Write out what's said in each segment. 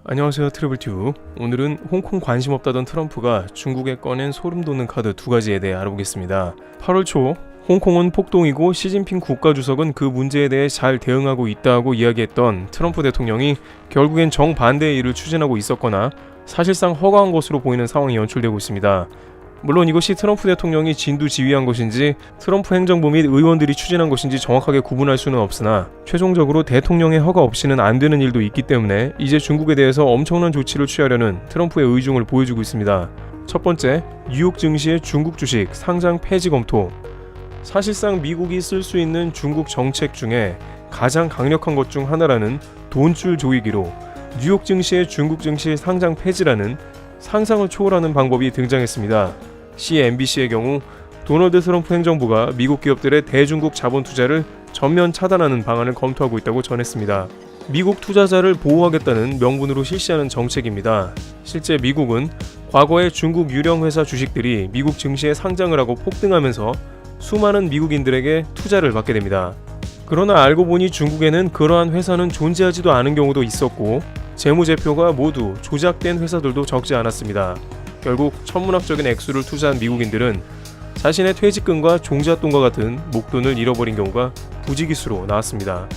안녕하세요, 트래블튜브. 오늘은 홍콩 관심 없다던 트럼프가 중국에 꺼낸 소름 돋는 카드 두 가지에 대해 알아보겠습니다. 8월 초 홍콩은 폭동이고 시진핑 국가주석은 그 문제에 대해 잘 대응하고 있다고 이야기했던 트럼프 대통령이 결국엔 정반대의 일을 추진하고 있었거나 사실상 허가한 것으로 보이는 상황이 연출되고 있습니다. 물론 이것이 트럼프 대통령이 진두지휘한 것인지 트럼프 행정부 및 의원들이 추진한 것인지 정확하게 구분할 수는 없으나 최종적으로 대통령의 허가 없이는 안 되는 일도 있기 때문에 이제 중국에 대해서 엄청난 조치를 취하려는 트럼프의 의중을 보여주고 있습니다. 첫 번째, 뉴욕 증시의 중국 주식 상장 폐지 검토. 사실상 미국이 쓸 수 있는 중국 정책 중에 가장 강력한 것 중 하나라는 돈줄 조이기로 뉴욕 증시의 중국 증시 상장 폐지라는 상상을 초월하는 방법이 등장했습니다. CNBC의 경우 도널드 트럼프 행정부가 미국 기업들의 대중국 자본 투자를 전면 차단하는 방안을 검토하고 있다고 전했습니다. 미국 투자자를 보호하겠다는 명분으로 실시하는 정책입니다. 실제 미국은 과거에 중국 유령 회사 주식들이 미국 증시에 상장을 하고 폭등하면서 수많은 미국인들에게 투자를 받게 됩니다. 그러나 알고 보니 중국에는 그러한 회사는 존재하지도 않은 경우도 있었고 재무제표가 모두 조작된 회사들도 적지 않았습니다. 결국 천문학적인 액수를 투자한 미국인들은 자신의 퇴직금과 종잣돈과 같은 목돈을 잃어버린 경우가 부지기수로 나왔습니다.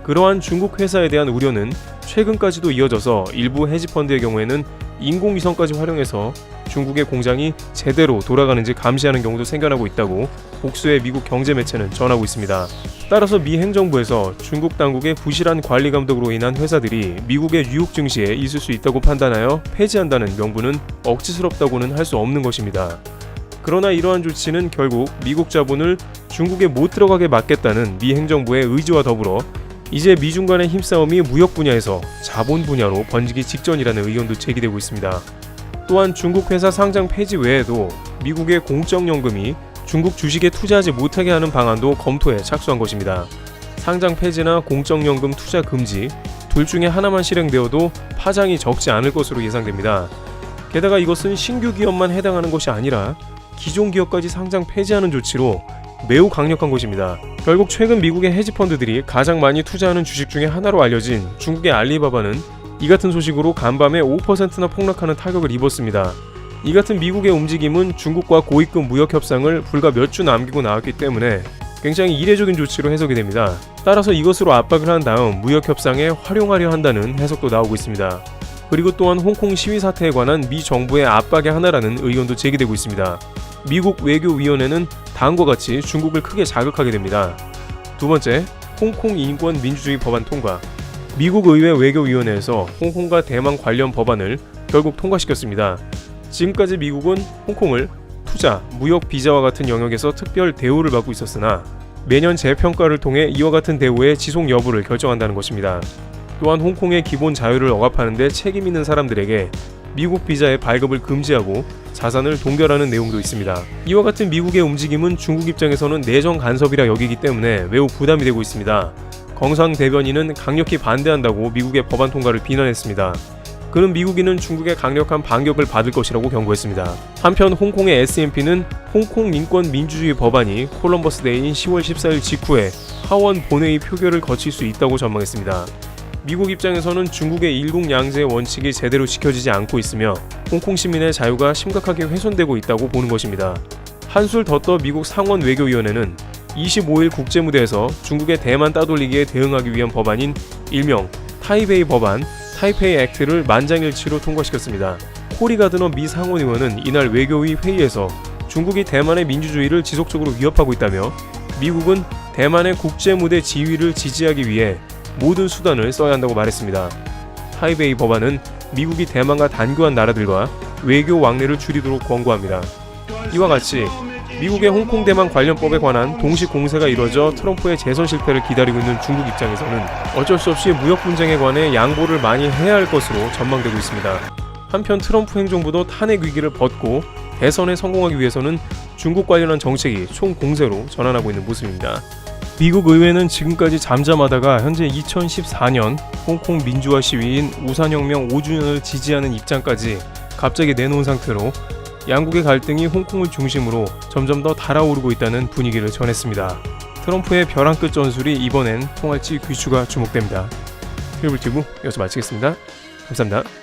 그러한 중국 회사에 대한 우려는 최근까지도 이어져서 일부 헤지펀드의 경우에는 인공위성까지 활용해서 중국의 공장이 제대로 돌아가는지 감시하는 경우도 생겨나고 있다고 복수의 미국 경제 매체는 전하고 있습니다. 따라서 미 행정부에서 중국 당국의 부실한 관리 감독으로 인한 회사들이 미국의 뉴욕 증시에 있을 수 있다고 판단하여 폐지한다는 명분은 억지스럽다고는 할 수 없는 것입니다. 그러나 이러한 조치는 결국 미국 자본을 중국에 못 들어가게 막겠다는 미 행정부의 의지와 더불어 이제 미중 간의 힘싸움이 무역 분야에서 자본 분야로 번지기 직전이라는 의견도 제기되고 있습니다. 또한 중국 회사 상장 폐지 외에도 미국의 공적연금이 중국 주식에 투자하지 못하게 하는 방안도 검토에 착수한 것입니다. 상장 폐지나 공적연금 투자 금지 둘 중에 하나만 실행되어도 파장이 적지 않을 것으로 예상됩니다. 게다가 이것은 신규 기업만 해당하는 것이 아니라 기존 기업까지 상장 폐지하는 조치로 매우 강력한 것입니다. 결국 최근 미국의 헤지펀드들이 가장 많이 투자하는 주식 중에 하나로 알려진 중국의 알리바바는 이 같은 소식으로 간밤에 5%나 폭락하는 타격을 입었습니다. 이 같은 미국의 움직임은 중국과 고위급 무역 협상을 불과 몇 주 남기고 나왔기 때문에 굉장히 이례적인 조치로 해석이 됩니다. 따라서 이것으로 압박을 한 다음 무역 협상에 활용하려 한다는 해석도 나오고 있습니다. 그리고 또한 홍콩 시위 사태에 관한 미 정부의 압박의 하나라는 의견도 제기되고 있습니다. 미국 외교위원회는 다음과 같이 중국을 크게 자극하게 됩니다. 두 번째, 홍콩 인권 민주주의 법안 통과. 미국 의회 외교위원회에서 홍콩과 대만 관련 법안을 결국 통과시켰습니다. 지금까지 미국은 홍콩을 투자, 무역 비자와 같은 영역에서 특별 대우를 받고 있었으나 매년 재평가를 통해 이와 같은 대우의 지속 여부를 결정한다는 것입니다. 또한 홍콩의 기본 자유를 억압하는 데 책임 있는 사람들에게 미국 비자의 발급을 금지하고 자산을 동결하는 내용도 있습니다. 이와 같은 미국의 움직임은 중국 입장에서는 내정 간섭이라 여기기 때문에 매우 부담이 되고 있습니다. 경상 대변인은 강력히 반대한다고 미국의 법안 통과를 비난했습니다. 그는 미국인은 중국의 강력한 반격을 받을 것이라고 경고했습니다. 한편 홍콩의 S&P는 홍콩 인권 민주주의 법안이 콜럼버스 데이인 10월 14일 직후에 하원 본회의 표결을 거칠 수 있다고 전망했습니다. 미국 입장에서는 중국의 일국양제의 원칙이 제대로 지켜지지 않고 있으며 홍콩 시민의 자유가 심각하게 훼손되고 있다고 보는 것입니다. 한술 더 떠 미국 상원 외교위원회는 25일 국제무대에서 중국의 대만 따돌리기에 대응하기 위한 법안인 일명 타이베이 법안, 타이페이 액트를 만장일치로 통과시켰습니다. 코리 가드너 미 상원의원은 이날 외교위 회의에서 중국이 대만의 민주주의를 지속적으로 위협하고 있다며 미국은 대만의 국제무대 지위를 지지하기 위해 모든 수단을 써야 한다고 말했습니다. 타이베이 법안은 미국이 대만과 단교한 나라들과 외교 왕래를 줄이도록 권고합니다. 이와 같이 미국의 홍콩 대만 관련법에 관한 동식 공세가 이뤄져 트럼프의 재선 실패를 기다리고 있는 중국 입장에서는 어쩔 수 없이 무역 분쟁에 관해 양보를 많이 해야 할 것으로 전망되고 있습니다. 한편 트럼프 행정부도 탄핵 위기를 벗고 대선에 성공하기 위해서는 중국 관련한 정책이 총 공세로 전환하고 있는 모습입니다. 미국 의회는 지금까지 잠잠하다가 현재 2014년 홍콩 민주화 시위인 우산혁명 5주년을 지지하는 입장까지 갑자기 내놓은 상태로 양국의 갈등이 홍콩을 중심으로 점점 더 달아오르고 있다는 분위기를 전했습니다. 트럼프의 벼랑 끝 전술이 이번엔 통할지 귀추가 주목됩니다. 트래블튜브 여기서 마치겠습니다. 감사합니다.